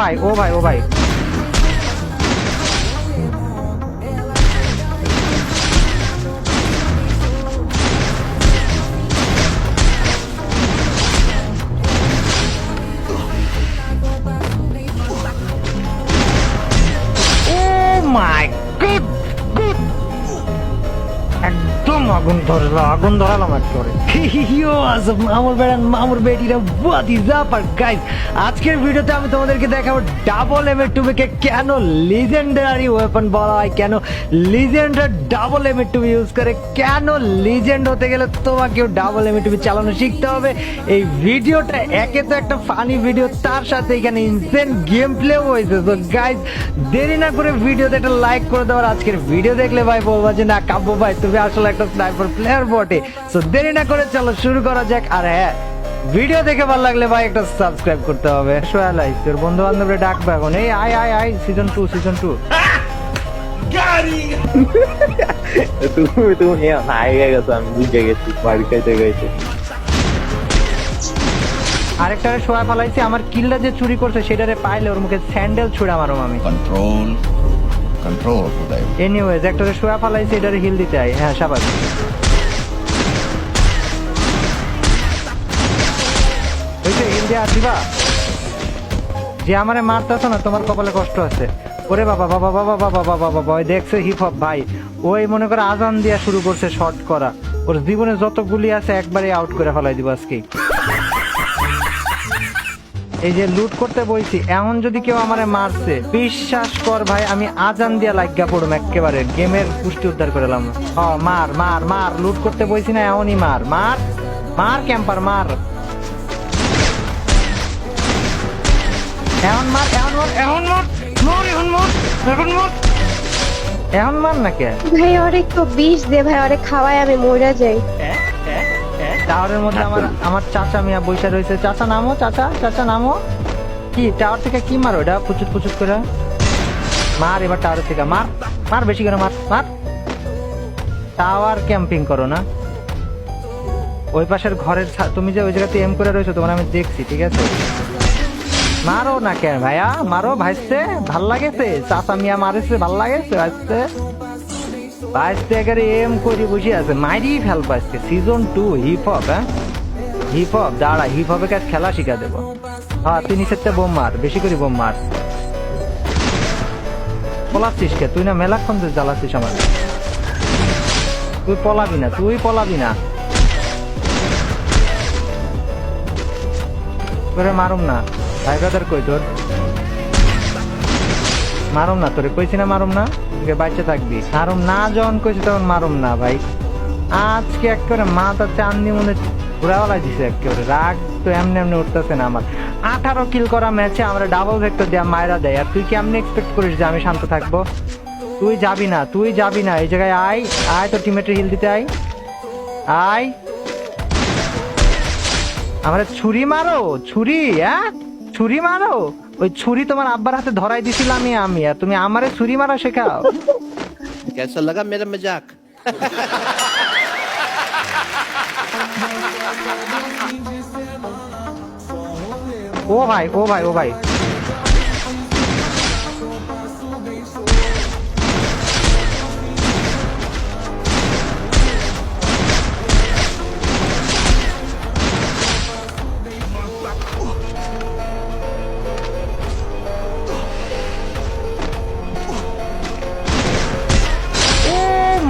ভাই ও ভাই ও ভাই ও মাই গড গড একদম আগুন ধরালাম একেবারে আমার বেটিরা বাদি জাপার গাইস আজকের ভিডিওতে আমি তোমাদেরকে দেখাবো ডাবল এম এর টুবিকে কেন লিজেন্ডারি ওয়েপন বলা হয়, কেন লিজেন্ডার ডাবল এম এর টুবি ইউজ করে, কেন লিজেন্ড হতে গেলে তোমাকেও ডাবল এম এর টুবি চালানো শিখতে হবে। এই ভিডিওটা একে তো একটা ফানি ভিডিও, তার সাথে এখানে ইনসেন গেম প্লেও হয়েছে। তো গাইস দেরি না করে ভিডিওতে একটা লাইক করে দেওয়ার, আজকের ভিডিও দেখলে ভাই বলবা যে না কাব্য ভাই তুমি আসলে একটা স্নাইপার প্লেয়ার বটে। সো দেরি না করে চলো শুরু করা যাক। আর হ্যাঁ, ভিডিও দেখে ভালো লাগলে ভাই একটা সাবস্ক্রাইব করতে হবে। সোয়ালাই তোর বন্ধু বান্ধবরে ডাকবে এখন, এই আয় আয় আয় সিজন 2 তুমি হারিয়ে গেছো, আমি বুঝে গেছি বাড়ি খাইতে গেছি। আরেকটা সোয়া ফেলাইছি, আমার কিলটা যে চুরি করছে সেটারে পাইলে ওর মুখে স্যান্ডেল ছুড়া মারো আমি। কন্ট্রোল কন্ট্রোল কোথায়? এনিওয়েজ একটারে সোয়া ফেলাইছি, এটারে হিল দিতে আই। হ্যাঁ শাবাশ। ওইটা হিল দিয়ে আসিবা যে আমারে মারতেছ না, তোমার কপালে কষ্ট আছে। ওরে বাবা বাবা বাবা বাবা বাবা বাবা, ওই দেখছে হিপ হপ ভাই, ওই মনে করে আজান দিয়া শুরু করছে শর্ট করা। ওর জীবনে যত গুলি আছে একবারে আউট করে ফেলাই দিব আজকে। এই যে লুট করতে বইছি, এমন যদি কেউ আমারে মারছে বিশ্বাস কর ভাই আমি আজান দিয়া লাগিয়া পড়ুম একেবারে, গেমের পুষ্টি উদ্ধার করলাম। মার মার মার, লুট করতে বইছি না এমনই মার মার মার, ক্যাম্পার মার, এখন মার এখন মার এখন মার মার এখন মার এখন মার এখন মার না কে ভাই ওরে একটু বিষ দে ভাই, ওরে খাওয়াই আমি মরে যাই। টাওয়ারের মধ্যে আমার চাচা মিয়া বৈশা রয়েছে। চাচা নামো, চাচা নামো। কি টাওয়ার থেকে কি মারো এটা পুচুত পুচুত করে মার, এবার টাওয়ার থেকে মার মার, বেশি করে মার মার। টাওয়ার ক্যাম্পিং করো না, ওই পাশের ঘরের তুমি যে ওই জায়গাতে এম করে রয়েছো তোমার আমি দেখছি, ঠিক আছে? মারো না কেন ভাইয়া, মারো ভাইসতে ভাল লাগেছে, চাচা মিয়া মারেছে ভাল লাগেছে ভাইসতে ভাইসতে একেবারে এম করে বসে আছে, মাইরি ফেলবো আজকে। Season 2 hip hop. হ্যাঁ হিপ হপ, দাঁড়া হিপ হপে কাজ খেলা শিখা দেবো। হ্যাঁ তুই নিচেরটা বোম মার, বেশি করে বোম মার। পলাচ্ছিস কে তুই? না মেলাক্ষণ তুই জ্বালাচ্ছিস আমার, তুই পলাবি না, তুই পলাবি না। তোরে মারুম না ভাই, ব্রাদার কই তোর? মারুম না তোরে, কইছি না মারুম না, তোকে বাচ্চা থাকবি। মারুম না যখন কইছি তখন মারুম না ভাই। আজকে একেবারে মাথা চান্দি মনে ঘুরাওয়ালাই দিছে একেবারে, রাগ তো এমনি এমনি উঠতেছে না আমার। 18 কিল করা ম্যাচে আমরা ডাবল ভেক্টর দেয়া মায়েরা দেয়, আর তুই কেমনি এক্সপেক্ট করিস যে আমি শান্ত থাকবো? তুই যাবি না, তুই যাবি না, এই জায়গায় আয় আয়, তোর টিমেটের হিল দিতে আয় আয়। আমরা ছুরি মারো, ছুরি, হ্যাঁ ছুরি মারো। ওই ছুরি তোমার আব্বার হাতে ধরাই দিছিলাম আমি, আর তুমি আমারে ছুরি মারা শেখাও। कैसा लगा मेरा मजाक? ও ভাই ও ভাই ও ভাই,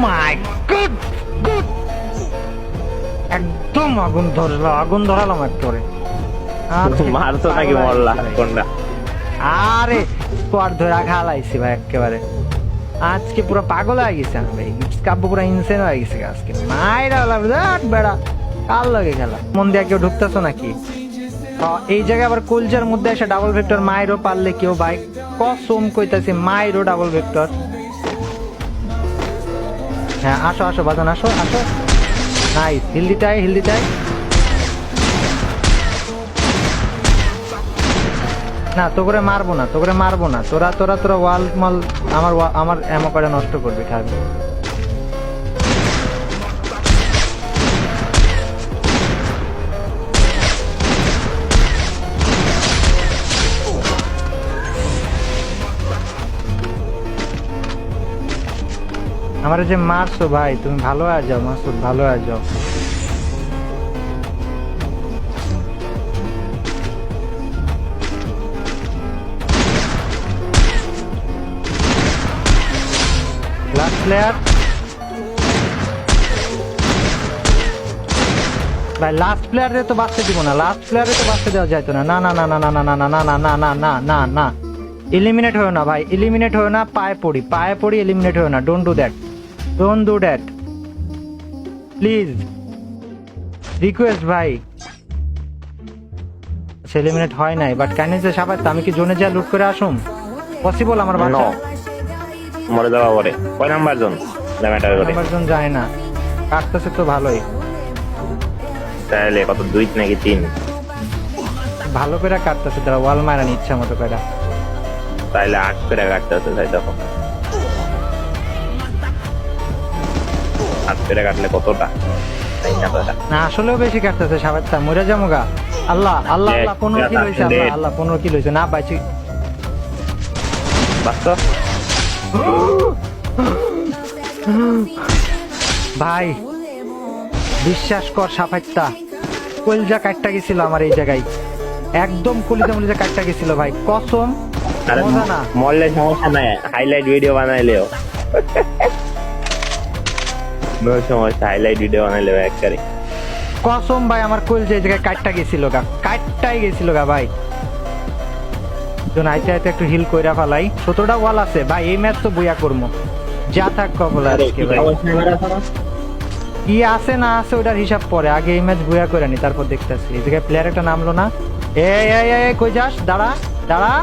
মাই গড গড, একদম আগুন ধরালাম একেবারে। মারতো নাকি মরলা কোনটা? আরে স্কোয়াড ধরে খালাইছি ভাই একেবারে, আজকে পুরো পাগল হয়ে গেছে ভাই, কাব্য পুরো ইনসেন হয়ে গেছে আজকে। মাইরা বেড়া কার লাগে খেলা, মন দিয়ে কেউ ঢুকতেছো নাকি? এই জায়গায় আবার কলজার মধ্যে এসে ডাবল ভেক্টর মাইরো পারলে কেউ ভাই, কসম কইতাছে মাইরো ডাবল ভেক্টর। হ্যাঁ আসো আসো বাজান, আসো আসো, নাইস। হিল দিতে আয়, হিল দিতে আয়। না তো করে মারবো না, তো করে মারবো না, তোরা তোরা তোরা ওয়াল মাল আমার এমন করে নষ্ট করবি খাবি। আমার যে মারছো ভাই, তুমি ভালো হয়ে যাও মাসুদ, ভালো হয়ে যাও। লাস্ট প্লেয়ার ভাই, লাস্ট প্লেয়ারে তো বাঁচতে দিব না, লাস্ট প্লেয়ারে তো বাঁচতে দেওয়া যাইতো না। না না না না না না না না না না না না না না, এলিমিনেট হয়েও না ভাই, এলিমিনেট হয়েও না, পায়ে পড়ি, এলিমিনেট হয়েও না। Don't do that, don't do that please, request ভাই। এলিমিনেট হয় নাই, বাট কাইন্ডলি যে সাবাত আমি কি জোনে যা লুট করে আসুম পসিবল আমার বাচ্চা? মরে যাওয়া পরে কয় নাম্বার জন ম্যাটার করে নাম্বার জন যায় না, কাটতেছে তো ভালোই। তাহলে কত 2 নাকি 3? ভালো করে কাটতেছে, তারা ওয়াল মারানি ইচ্ছা মতো করে। তাইলে 8 করে কাটতে হচ্ছে তাই তখন 8 করে কাটলে কতটা? তাই না দাদা? না আসলেও বেশি কাটতেছে সাবাতটা, মরে যাবো গা। আল্লাহ আল্লাহ আল্লাহ, 15 কিল হয়েছে, আল্লাহ আল্লাহ 15 কিল হয়েছে, না পাইছি বাস্তব ভাই। বিশ্বাস কর সাফাইতটা কলজা কাটটা গেছিল আমার এই জায়গায়, একদম কলিজা মলিজা কাটটা গেছিল ভাই, কসম। আরে মজা না, মরলে সমস্যা নাই, হাইলাইট ভিডিও বানাইলেও নো সমস্যা, হাইলাইট ভিডিও বানাইলেও একবারে কসম ভাই, আমার কলজা এই জায়গায় কাটটা গেছিল গা, কাটটাই গেছিল গা ভাই। আইতে আইতে একটু হিল কইরা ফালাই, 17টা ওয়াল আছে ভাই, এই ম্যাচ তো বইয়া করবো যা থাক কবল আজকে ভাই। কি আছে না আছে ওটার হিসাব পরে, আগে এই ম্যাচ বইয়া করে নি, তারপর দেখতেছি। এই জায়গায় প্লেয়ার একটা নামলো না, এই এই এই কই যাস, দাঁড়া দাঁড়া।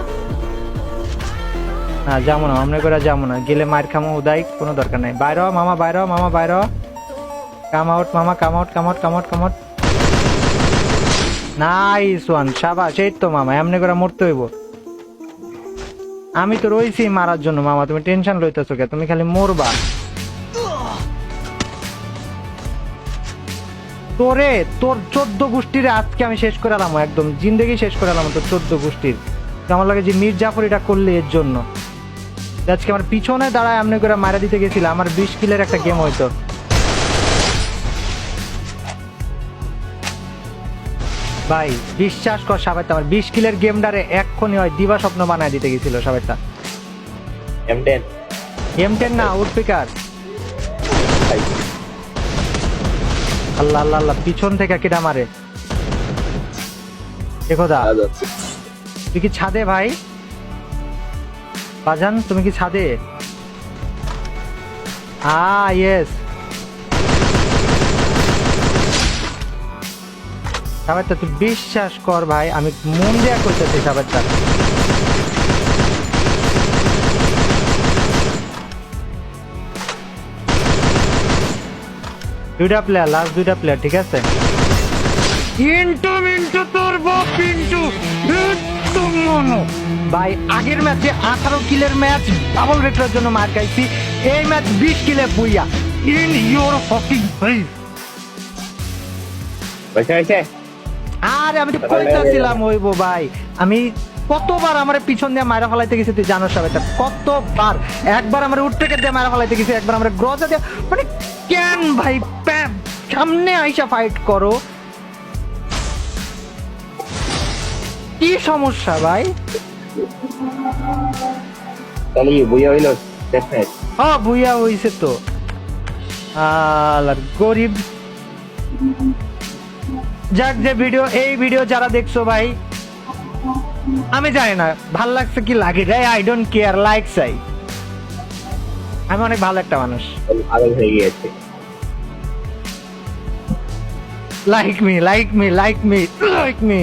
না যাবো না, অমনে করে যাবো না, গেলে মার খামো উদাই, কোনো দরকার নাই। বাইরে মামা, বাইরে মামা, বাইরে কাম আউট মামা, come out come out come out come out. Nice one, শাবাশ। এই তো মামা, এমনি করে মরতে হইব। আমি তো রইছি মারার জন্য মামা, তুমি টেনশন লইতেছো কে? তুমি খালি মরবা। তোরে তোর 14 গোষ্ঠীর আজকে আমি শেষ করে এলাম, একদম জিন্দেগি শেষ করে এলাম তোর 14 গোষ্ঠীর। আমার লাগে যে মীর জাফর এটা করলে এর জন্য, আজকে আমার পিছনে দাঁড়ায় এমনি করে মারা দিতে গেছিল, আমার 20 কিলের একটা গেম হইতো। ভাই বিশ্বাস কর সাবাইতা, আমার 20 কিলের গেমটারে এক্ষুনি হয় দিবা স্বপ্ন বানায় দিতে গেছিল সাবাইতা। M10 M10 না, উডপিকার। আল্লাহ আল্লাহ আল্লাহ, পিছন থেকে কেডা মারে দেখো দা। তুই কি ছাদে ভাই? বাজান তুমি কি ছাদে? ইয়েস। সাবাইতা তুই বিশ্বাস কর ভাই, আমি মন দেয়া করতেছি সাবাইতা। দুইটা প্লেয়ার, লাস্ট দুইটা প্লেয়ার, ঠিক আছে। মিন্টু তোর বাপ মিন্টু একদম মনো ভাই। আগের ম্যাচে 18 কিলের ম্যাচ ডাবল রেক্টরের জন্য মার খাইছি, এই ম্যাচ 20 কিলে booyah. In your fucking face. পয়সা আরে আমি তো কইতাছিলাম হইবো ভাই, আমি কতবার আমার পিছন দিয়ে মারা ফলাইতে গেছি তুই জানো সবাই, কতবার। একবার আমার উঠতে দিয়ে মারা ফলাইতে গেছি, একবার আমরা গ্রজা দিয়ে, মানে কেন ভাই সামনে আইসা ফাইট করো, কি সমস্যা ভাই? তাহলে বুইয়া হইলো ডেফিনেট। হ্যাঁ বুইয়া হইছে তো, আলার গরিব। যাক যে ভিডিও, এই ভিডিও যারা দেখছো ভাই, আমি জানি না ভাল লাগছে কি লাগে রে, আই ডোন্ট কেয়ার, লাইক চাই। আমি অনেক ভালো একটা মানুষ, পাগল হয়ে গিয়েছে। Like me like me like me like me.